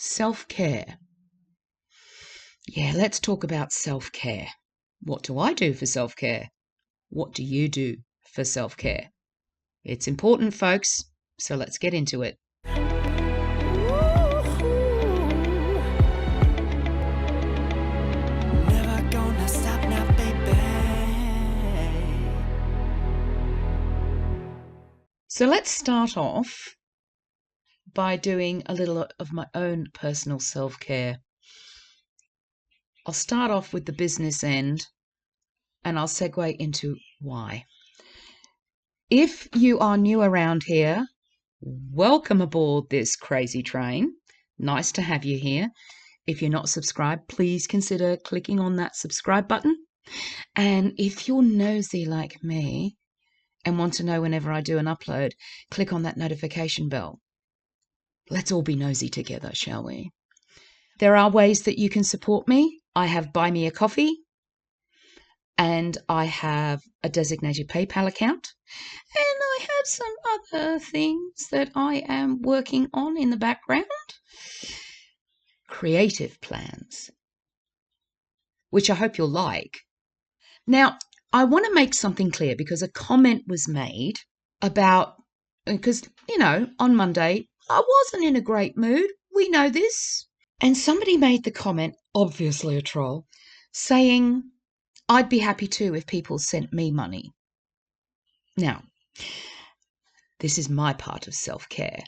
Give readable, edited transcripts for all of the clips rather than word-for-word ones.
Self-care. Yeah, let's talk about self-care. What do I do for self-care? What do you do for self-care? It's important, folks, so let's get into it. Never gonna stop now, baby. So let's start off by doing a little of my own personal self-care. I'll start off with the business end and I'll segue into why. If you are new around here, welcome aboard this crazy train. Nice to have you here. If you're not subscribed, please consider clicking on that subscribe button. And if you're nosy like me and want to know whenever I do an upload, click on that notification bell. Let's all be nosy together, shall we? There are ways that you can support me. I have Buy Me a Coffee and I have a designated PayPal account. And I have some other things that I am working on in the background. Creative plans, which I hope you'll like. Now, I want to make something clear because a comment was made about, because, on Monday, I wasn't in a great mood. We know this. And somebody made the comment, obviously a troll, saying, I'd be happy too if people sent me money. Now, this is my part of self-care.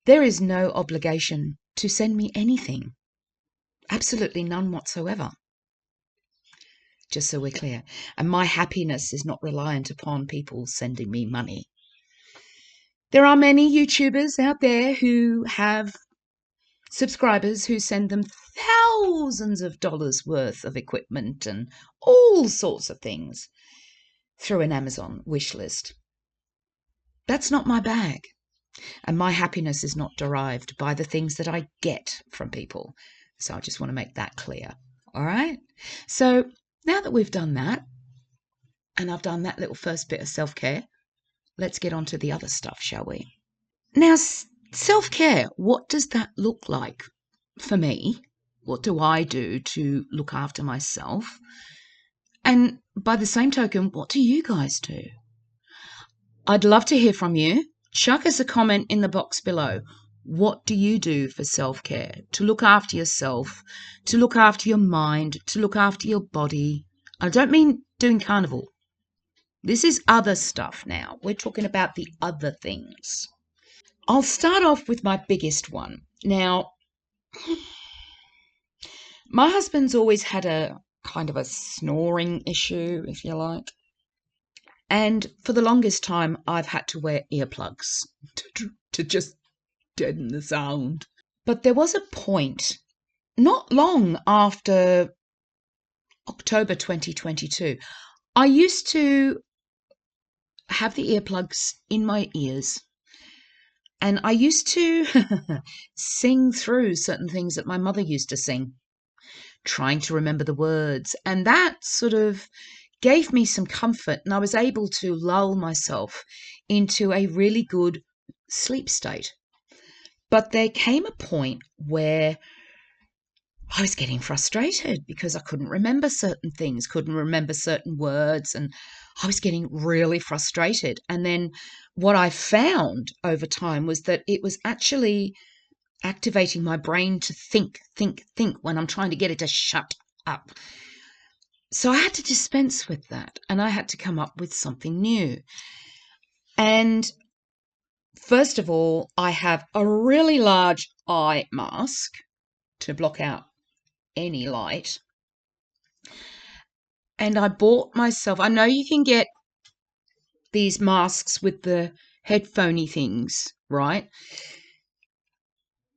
There is no obligation to send me anything. Absolutely none whatsoever. Just so we're clear. And my happiness is not reliant upon people sending me money. There are many YouTubers out there who have subscribers who send them thousands of dollars worth of equipment and all sorts of things through an Amazon wish list. That's not my bag. And my happiness is not derived by the things that I get from people. So I just want to make that clear. All right? So now that we've done that, and I've done that little first bit of self-care, let's get on to the other stuff, shall we? Now, self-care, what does that look like for me? What do I do to look after myself? And by the same token, what do you guys do? I'd love to hear from you. Chuck us a comment in the box below. What do you do for self-care? To look after yourself, to look after your mind, to look after your body. I don't mean doing carnivore. This is other stuff now. We're talking about the other things. I'll start off with my biggest one. Now, my husband's always had a kind of a snoring issue, if you like. And for the longest time, I've had to wear earplugs to just deaden the sound. But there was a point, not long after October 2022, I used to have the earplugs in my ears. And I used to sing through certain things that my mother used to sing, trying to remember the words. And that sort of gave me some comfort, and I was able to lull myself into a really good sleep state. But there came a point where I was getting frustrated because I couldn't remember certain things, couldn't remember certain words, and I was getting really frustrated. And then what I found over time was that it was actually activating my brain to think when I'm trying to get it to shut up. So I had to dispense with that, and I had to come up with something new. And first of all, I have a really large eye mask to block out any light. And I bought myself, I know you can get these masks with the headphoney things, right?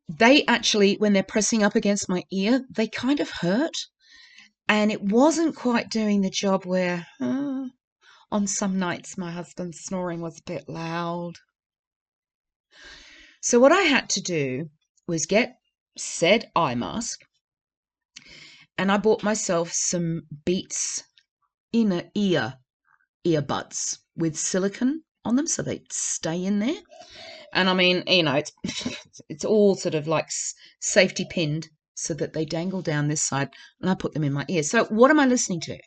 They actually, when they're pressing up against my ear, they kind of hurt. And it wasn't quite doing the job where on some nights my husband's snoring was a bit loud. So what I had to do was get said eye mask, and I bought myself some Beats inner earbuds with silicone on them so they'd stay in there. And I mean, it's all sort of like safety pinned so that they dangle down this side, and I put them in my ears. So what am I listening to?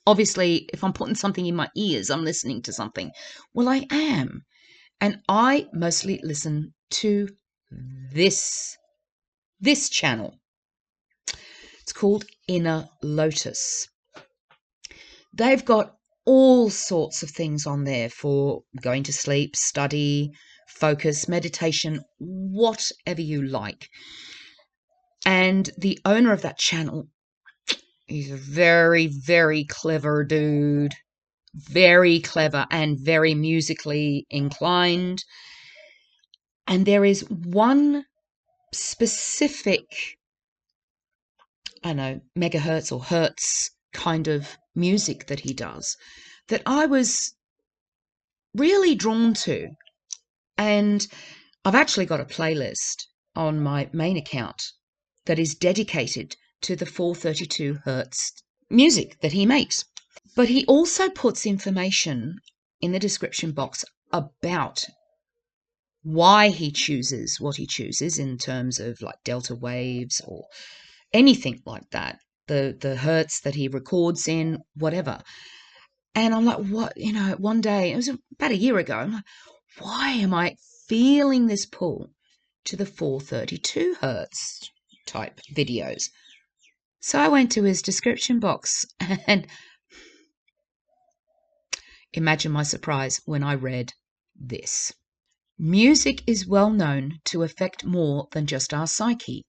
Obviously, if I'm putting something in my ears, I'm listening to something. Well, I am. And I mostly listen to this channel. It's called Inner Lotus. They've got all sorts of things on there for going to sleep, study, focus, meditation, whatever you like. And the owner of that channel, he's a very, very clever dude, very clever and very musically inclined. And there is one specific, I don't know, megahertz or hertz kind of music that he does that I was really drawn to. And I've actually got a playlist on my main account that is dedicated to the 432 hertz music that he makes. But he also puts information in the description box about why he chooses what he chooses in terms of like delta waves or anything like that, the hertz that he records in, whatever. And I'm like, what? One day, it was about a year ago, I'm like, why am I feeling this pull to the 432 hertz type videos? So I went to his description box and imagine my surprise when I read this. Music is well known to affect more than just our psyche.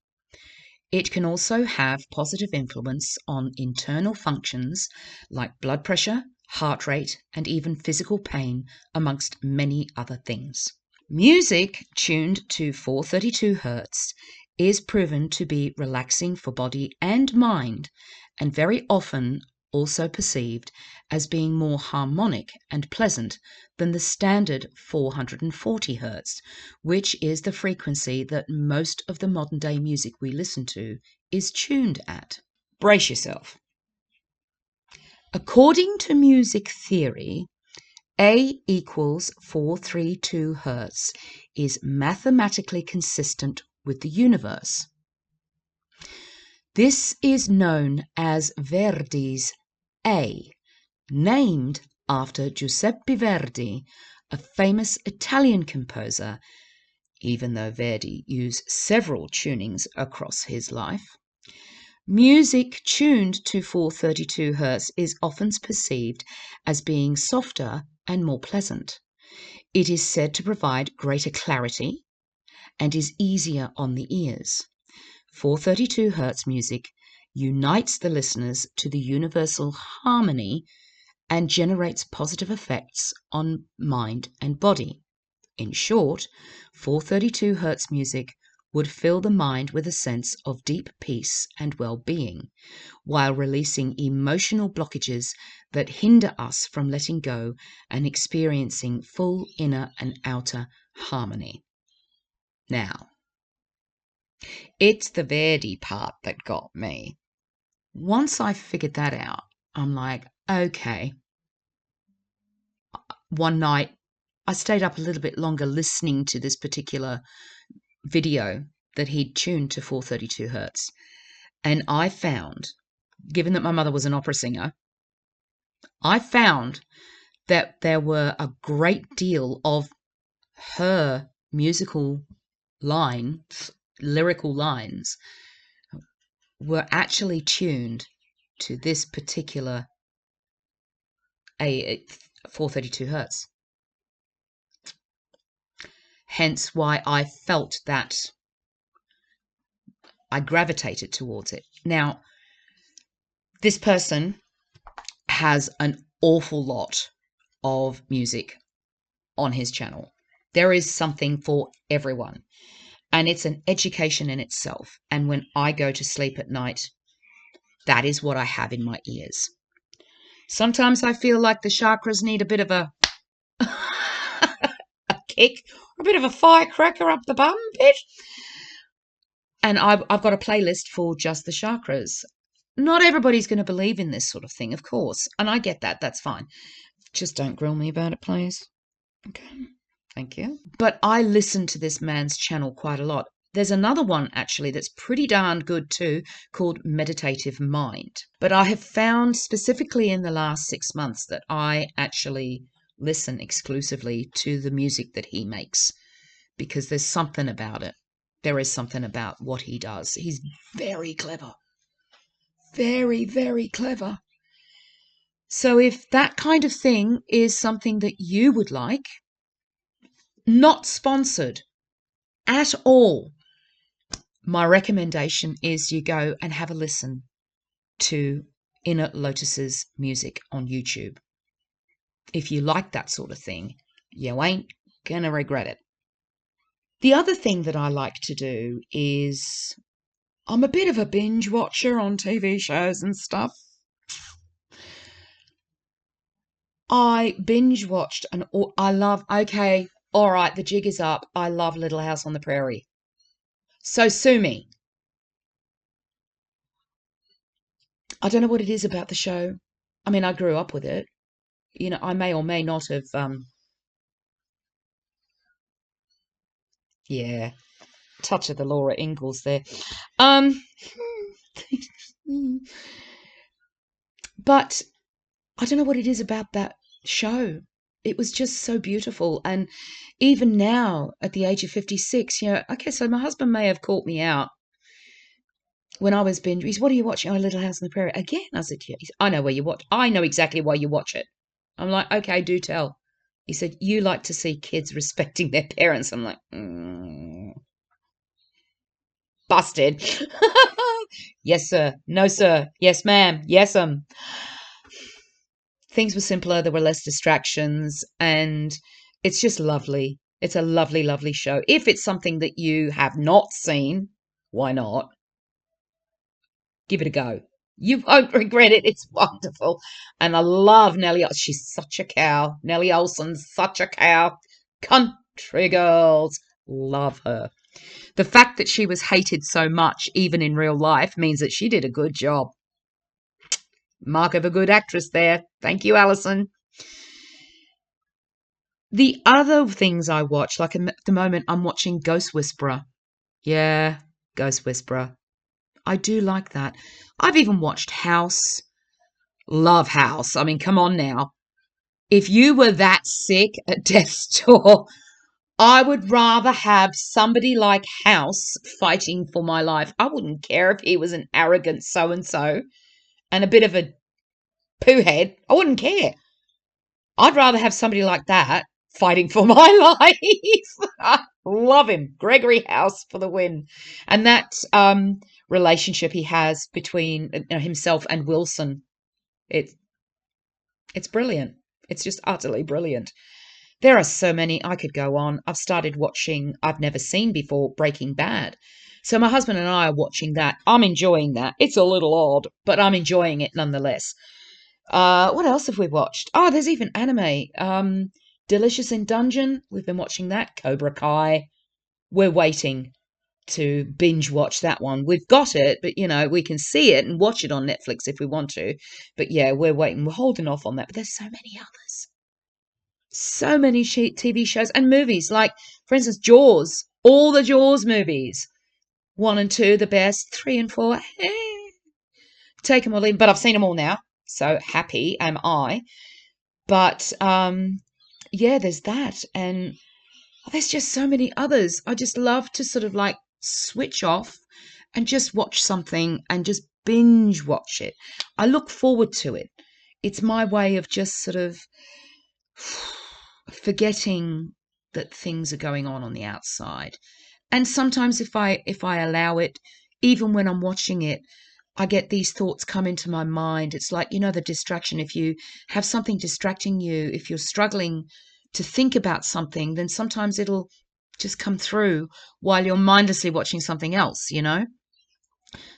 It can also have positive influence on internal functions like blood pressure, heart rate, and even physical pain, amongst many other things. Music tuned to 432 Hz is proven to be relaxing for body and mind, and very often also perceived as being more harmonic and pleasant than the standard 440 Hz, which is the frequency that most of the modern day music we listen to is tuned at. Brace yourself. According to music theory, A equals 432 Hz is mathematically consistent with the universe. This is known as Verdi's A, named after Giuseppe Verdi, a famous Italian composer, even though Verdi used several tunings across his life. Music tuned to 432 Hz is often perceived as being softer and more pleasant. It is said to provide greater clarity and is easier on the ears. 432 Hz music unites the listeners to the universal harmony and generates positive effects on mind and body. In short, 432 Hz music would fill the mind with a sense of deep peace and well-being, while releasing emotional blockages that hinder us from letting go and experiencing full inner and outer harmony. Now, it's the Verdi part that got me. Once I figured that out, I'm like, okay. One night, I stayed up a little bit longer listening to this particular video that he'd tuned to 432 Hertz. And I found, given that my mother was an opera singer, I found that there were a great deal of her musical lines, lyrical lines, were actually tuned to this particular 432 Hertz. Hence why I felt that I gravitated towards it. Now, this person has an awful lot of music on his channel. There is something for everyone, and it's an education in itself. And when I go to sleep at night, that is what I have in my ears. Sometimes I feel like the chakras need a bit of a kick, or a bit of a firecracker up the bum bit. And I've got a playlist for just the chakras. Not everybody's going to believe in this sort of thing, of course. And I get that. That's fine. Just don't grill me about it, please. Okay. Thank you. But I listen to this man's channel quite a lot. There's another one actually that's pretty darn good too, called Meditative Mind. But I have found specifically in the last 6 months that I actually listen exclusively to the music that he makes because there's something about it. There is something about what he does. He's very clever. Very, very clever. So if that kind of thing is something that you would like, not sponsored at all, my recommendation is you go and have a listen to Inner Lotus's music on YouTube. If you like that sort of thing, you ain't gonna regret it. The other thing that I like to do is I'm a bit of a binge watcher on TV shows and stuff. I binge watched okay, all right, the jig is up. I love Little House on the Prairie. So sue me. I don't know what it is about the show. I mean, I grew up with it. You know, I may or may not have, yeah, touch of the Laura Ingalls there. Um, but I don't know what it is about that show. It was just so beautiful. And even now, at the age of 56, okay, so my husband may have caught me out when I was binge. He's, what are you watching? Oh, Little House on the Prairie. Again, I said, yeah. I know where you watch. I know exactly why you watch it. I'm like, okay, do tell. He said, you like to see kids respecting their parents. I'm like, busted. Yes, sir. No, sir. Yes, ma'am. Yes, things were simpler. There were less distractions, and it's just lovely. It's a lovely, lovely show. If it's something that you have not seen, why not? Give it a go. You won't regret it. It's wonderful. And I love Nellie. She's such a cow. Nellie Olson's such a cow. Country girls. Love her. The fact that she was hated so much, even in real life, means that she did a good job. Mark of a good actress there. Thank you, Alison. The other things I watch, like at the moment, I'm watching Ghost Whisperer. Yeah, Ghost Whisperer. I do like that. I've even watched House. Love House. I mean, come on now. If you were that sick at death's door, I would rather have somebody like House fighting for my life. I wouldn't care if he was an arrogant so-and-so and a bit of a poo head. I wouldn't care. I'd rather have somebody like that fighting for my life. I love him. Gregory House for the win. And that relationship he has between himself and Wilson, it's brilliant. It's just utterly brilliant. There are so many. I could go on. I've started watching, I've never seen before, Breaking Bad. So my husband and I are watching that. I'm enjoying that. It's a little odd, but I'm enjoying it nonetheless. What else have we watched? Oh, there's even anime. Delicious in Dungeon. We've been watching that. Cobra Kai. We're waiting to binge watch that one. We've got it, but we can see it and watch it on Netflix if we want to. But yeah, we're waiting. We're holding off on that. But there's so many others. So many TV shows and movies. Like, for instance, Jaws. All the Jaws movies. 1 and 2, the best. 3 and 4. Take them or leave them. But I've seen them all now. So happy am I. But yeah, there's that. And there's just so many others. I just love to sort of like switch off and just watch something and just binge watch it. I look forward to it. It's my way of just sort of forgetting that things are going on the outside. And sometimes if I allow it, even when I'm watching it, I get these thoughts come into my mind. It's like, the distraction. If you have something distracting you, if you're struggling to think about something, then sometimes it'll just come through while you're mindlessly watching something else,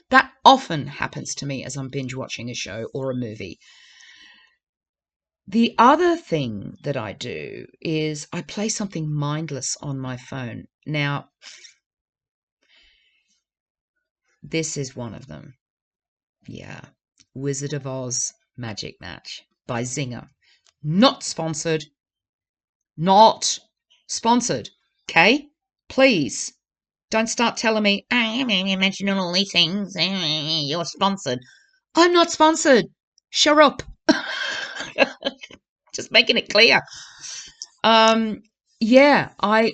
That often happens to me as I'm binge watching a show or a movie. The other thing that I do is I play something mindless on my phone. Now, this is one of them. Yeah. Wizard of Oz Magic Match by Zinger. Not sponsored. Not. Sponsored. Okay? Please. Don't start telling me, you mentioned all these things. You're sponsored. I'm not sponsored. Shut up. Just making it clear. Yeah, I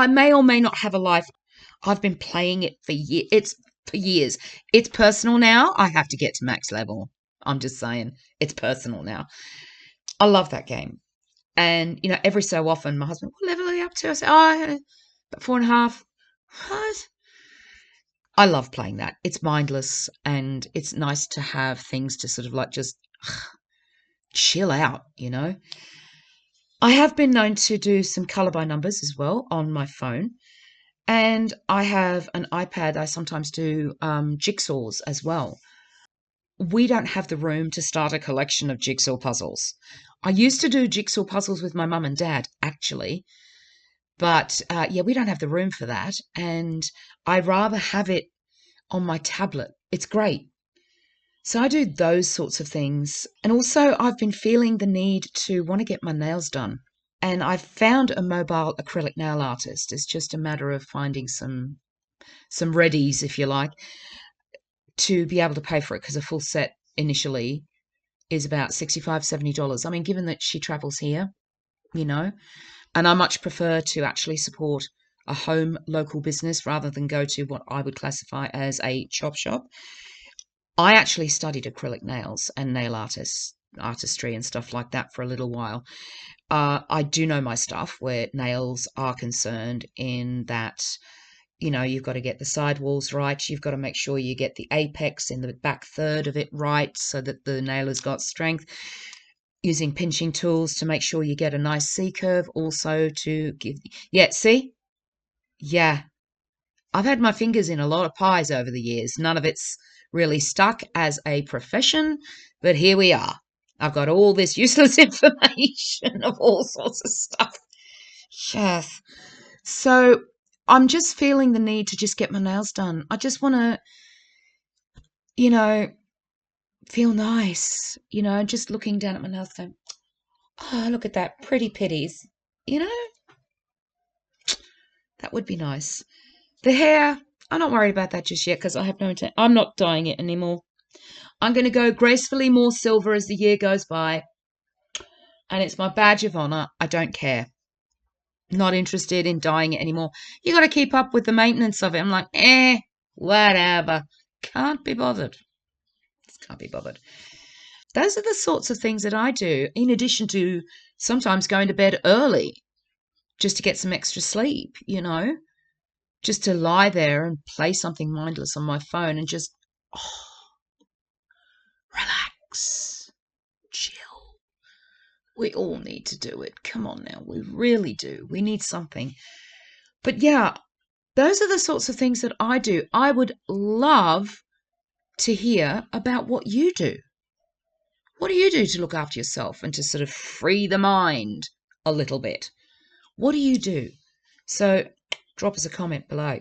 may or may not have a life. I've been playing it for years. It's for years. It's personal now. I have to get to max level. I'm just saying, it's personal now. I love that game. And, every so often my husband, what level are you up to? I say, about 4.5. What? I love playing that. It's mindless and it's nice to have things to sort of like just chill out. I have been known to do some color by numbers as well on my phone. And I have an iPad. I sometimes do jigsaws as well. We don't have the room to start a collection of jigsaw puzzles. I used to do jigsaw puzzles with my mum and dad, actually. But yeah, we don't have the room for that. And I'd rather have it on my tablet. It's great. So I do those sorts of things. And also, I've been feeling the need to want to get my nails done. And I've found a mobile acrylic nail artist. It's just a matter of finding some readies, if you like, to be able to pay for it, because a full set initially is about $65, $70. I mean, given that she travels here, and I much prefer to actually support a home local business rather than go to what I would classify as a chop shop. I actually studied acrylic nails and nail artistry and stuff like that for a little while. I do know my stuff where nails are concerned, in that, you've got to get the sidewalls right. You've got to make sure you get the apex in the back third of it right so that the nail has got strength. Using pinching tools to make sure you get a nice C curve also to give. Yeah, see? Yeah. I've had my fingers in a lot of pies over the years. None of it's really stuck as a profession, but here we are. I've got all this useless information of all sorts of stuff. Yes. So I'm just feeling the need to just get my nails done. I just want to, feel nice, just looking down at my nails going, oh, look at that, pretty pitties. That would be nice. The hair, I'm not worried about that just yet because I have no intent. I'm not dyeing it anymore. I'm going to go gracefully more silver as the year goes by. And it's my badge of honor. I don't care. Not interested in dyeing it anymore. You got to keep up with the maintenance of it. I'm like, whatever. Can't be bothered. Just can't be bothered. Those are the sorts of things that I do, in addition to sometimes going to bed early just to get some extra sleep, just to lie there and play something mindless on my phone and just relax, chill. We all need to do it. Come on now. We really do. We need something. But yeah, those are the sorts of things that I do. I would love to hear about what you do. What do you do to look after yourself and to sort of free the mind a little bit? What do you do? So drop us a comment below.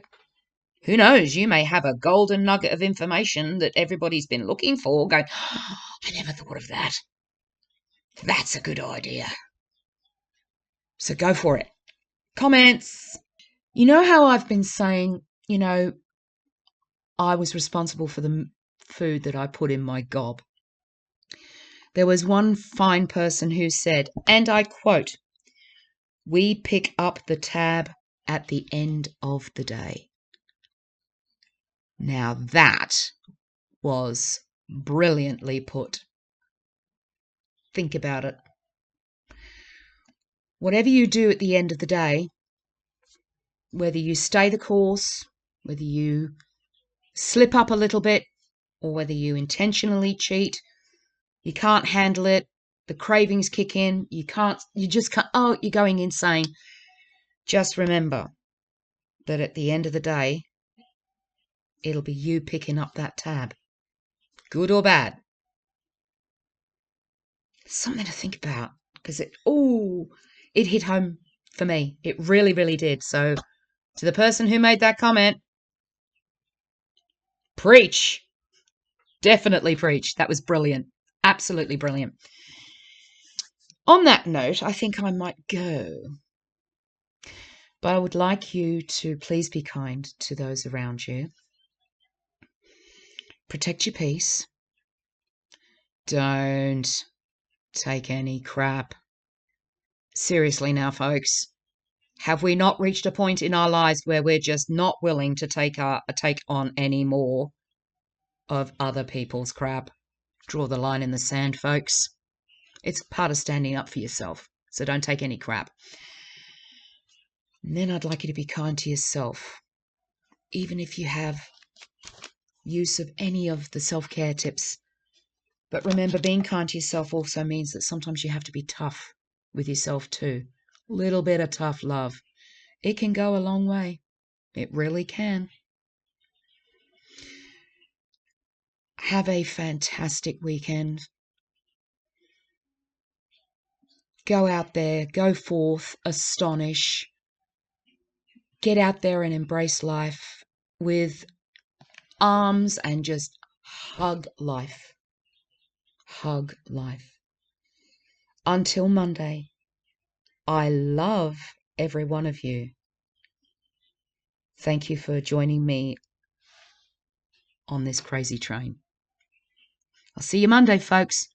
Who knows, you may have a golden nugget of information that everybody's been looking for, going, oh, I never thought of that. That's a good idea. So go for it. Comments. You know how I've been saying, I was responsible for the food that I put in my gob. There was one fine person who said, and I quote, we pick up the tab at the end of the day. Now that was brilliantly put. Think about it. Whatever you do at the end of the day, whether you stay the course, whether you slip up a little bit, or whether you intentionally cheat, you can't handle it, the cravings kick in, you just can't, you're going insane. Just remember that at the end of the day, it'll be you picking up that tab. Good or bad. Something to think about, because it hit home for me. It really, really did. So to the person who made that comment, preach. Definitely preach. That was brilliant. Absolutely brilliant. On that note, I think I might go. But I would like you to please be kind to those around you. Protect your peace. Don't take any crap. Seriously now, folks. Have we not reached a point in our lives where we're just not willing to take on any more of other people's crap? Draw the line in the sand, folks. It's part of standing up for yourself. So don't take any crap. And then I'd like you to be kind to yourself. Even if you have use of any of the self-care tips. But remember, being kind to yourself also means that sometimes you have to be tough with yourself too. A little bit of tough love. It can go a long way. It really can. Have a fantastic weekend. Go out there, go forth, astonish. Get out there and embrace life with arms and just hug life. Hug life. Until Monday, I love every one of you. Thank you for joining me on this crazy train. I'll see you Monday, folks.